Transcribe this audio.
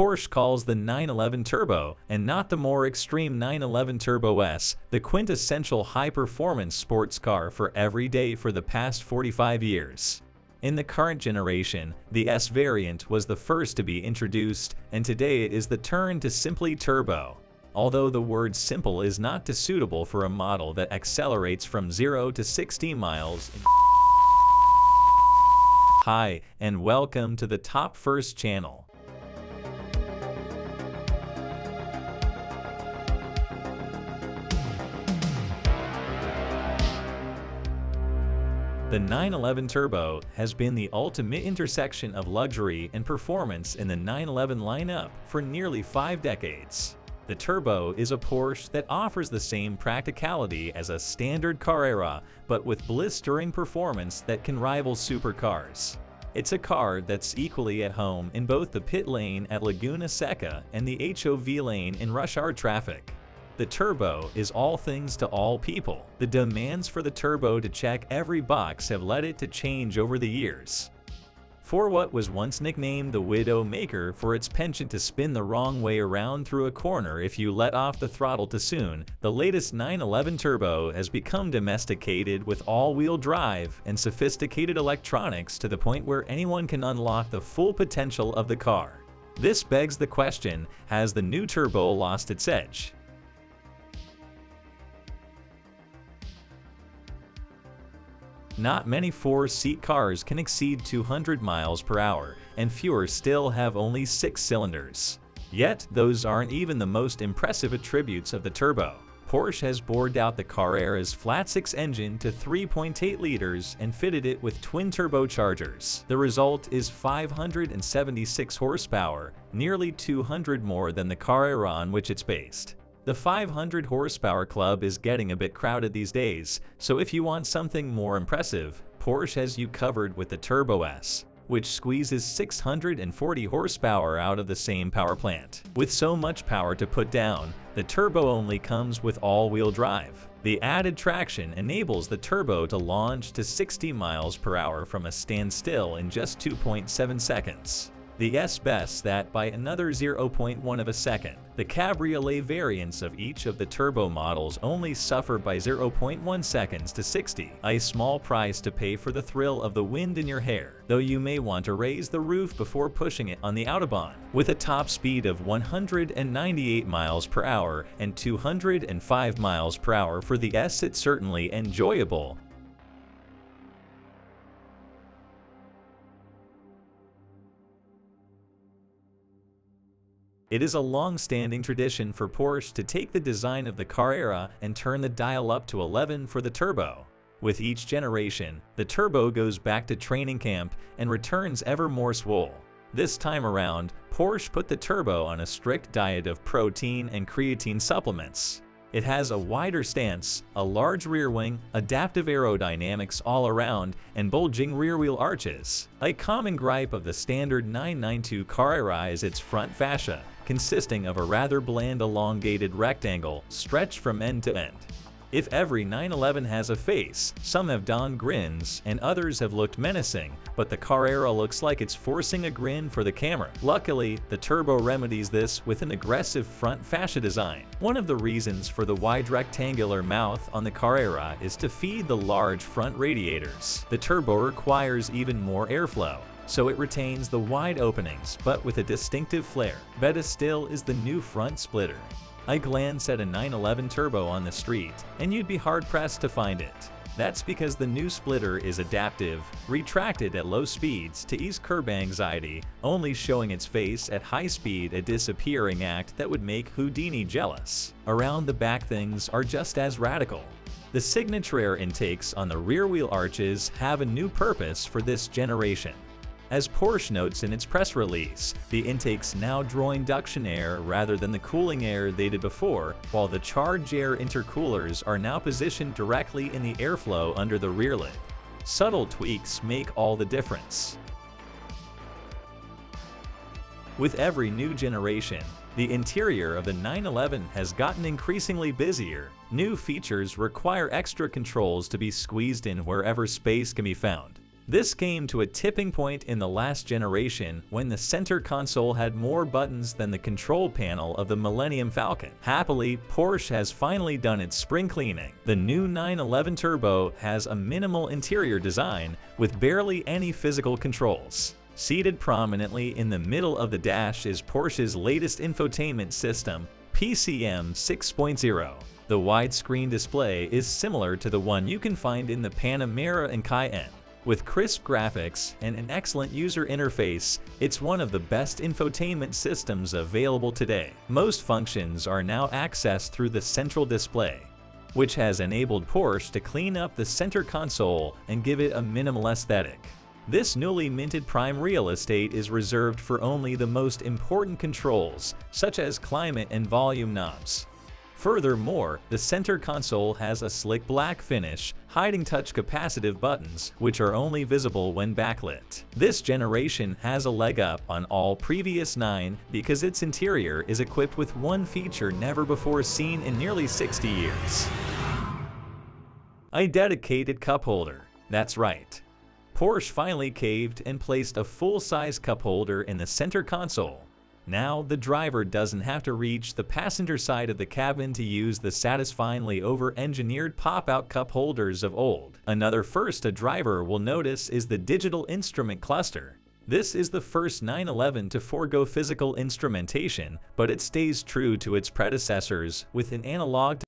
Porsche calls the 911 Turbo, and not the more extreme 911 Turbo S, the quintessential high-performance sports car for every day for the past 45 years. In the current generation, the S variant was the first to be introduced, and today it is the turn to simply turbo. Although the word simple is not too suitable for a model that accelerates from 0 to 60 miles. Hi, and welcome to the Top First channel. The 911 Turbo has been the ultimate intersection of luxury and performance in the 911 lineup for nearly 5 decades. The Turbo is a Porsche that offers the same practicality as a standard Carrera, but with blistering performance that can rival supercars. It's a car that's equally at home in both the pit lane at Laguna Seca and the HOV lane in rush hour traffic. The Turbo is all things to all people. The demands for the Turbo to check every box have led it to change over the years. For what was once nicknamed the Widow Maker for its penchant to spin the wrong way around through a corner if you let off the throttle too soon, the latest 911 Turbo has become domesticated with all-wheel drive and sophisticated electronics to the point where anyone can unlock the full potential of the car. This begs the question, has the new Turbo lost its edge? Not many 4-seat cars can exceed 200 miles per hour, and fewer still have only 6 cylinders. Yet, those aren't even the most impressive attributes of the Turbo. Porsche has bored out the Carrera's flat-6 engine to 3.8 liters and fitted it with twin turbochargers. The result is 576 horsepower, nearly 200 more than the Carrera on which it's based. The 500 horsepower club is getting a bit crowded these days, so if you want something more impressive, Porsche has you covered with the Turbo S, which squeezes 640 horsepower out of the same power plant. With so much power to put down, the Turbo only comes with all-wheel drive. The added traction enables the Turbo to launch to 60 miles per hour from a standstill in just 2.7 seconds. The S bests that by another 0.1 of a second. The cabriolet variants of each of the Turbo models only suffer by 0.1 seconds to 60, a small price to pay for the thrill of the wind in your hair, though you may want to raise the roof before pushing it on the Autobahn. With a top speed of 198 miles per hour and 205 miles per hour for the S, it's certainly enjoyable. It is a long-standing tradition for Porsche to take the design of the Carrera and turn the dial up to 11 for the Turbo. With each generation, the Turbo goes back to training camp and returns ever more swole. This time around, Porsche put the Turbo on a strict diet of protein and creatine supplements. It has a wider stance, a large rear wing, adaptive aerodynamics all around, and bulging rear-wheel arches. A common gripe of the standard 992 Carrera is its front fascia, consisting of a rather bland elongated rectangle stretched from end to end. If every 911 has a face, some have donned grins and others have looked menacing, but the Carrera looks like it's forcing a grin for the camera. Luckily, the Turbo remedies this with an aggressive front fascia design. One of the reasons for the wide rectangular mouth on the Carrera is to feed the large front radiators. The Turbo requires even more airflow, so it retains the wide openings but with a distinctive flair. Better still is the new front splitter. I glance at a 911 Turbo on the street, and you'd be hard-pressed to find it. That's because the new splitter is adaptive, retracted at low speeds to ease curb anxiety, only showing its face at high speed, a disappearing act that would make Houdini jealous. Around the back, things are just as radical. The signature air intakes on the rear wheel arches have a new purpose for this generation. As Porsche notes in its press release, the intakes now draw induction air rather than the cooling air they did before, while the charge air intercoolers are now positioned directly in the airflow under the rear lid. Subtle tweaks make all the difference. With every new generation, the interior of the 911 has gotten increasingly busier. New features require extra controls to be squeezed in wherever space can be found. This came to a tipping point in the last generation when the center console had more buttons than the control panel of the Millennium Falcon. Happily, Porsche has finally done its spring cleaning. The new 911 Turbo has a minimal interior design with barely any physical controls. Seated prominently in the middle of the dash is Porsche's latest infotainment system, PCM 6.0. The widescreen display is similar to the one you can find in the Panamera and Cayenne. With crisp graphics and an excellent user interface, it's one of the best infotainment systems available today. Most functions are now accessed through the central display, which has enabled Porsche to clean up the center console and give it a minimal aesthetic. This newly minted prime real estate is reserved for only the most important controls, such as climate and volume knobs. Furthermore, the center console has a slick black finish, hiding touch capacitive buttons, which are only visible when backlit. This generation has a leg up on all previous 9 because its interior is equipped with one feature never before seen in nearly 60 years. A dedicated cup holder. That's right. Porsche finally caved and placed a full-size cup holder in the center console. Now, the driver doesn't have to reach the passenger side of the cabin to use the satisfyingly over-engineered pop-out cup holders of old. Another first a driver will notice is the digital instrument cluster. This is the first 911 to forego physical instrumentation, but it stays true to its predecessors with an analog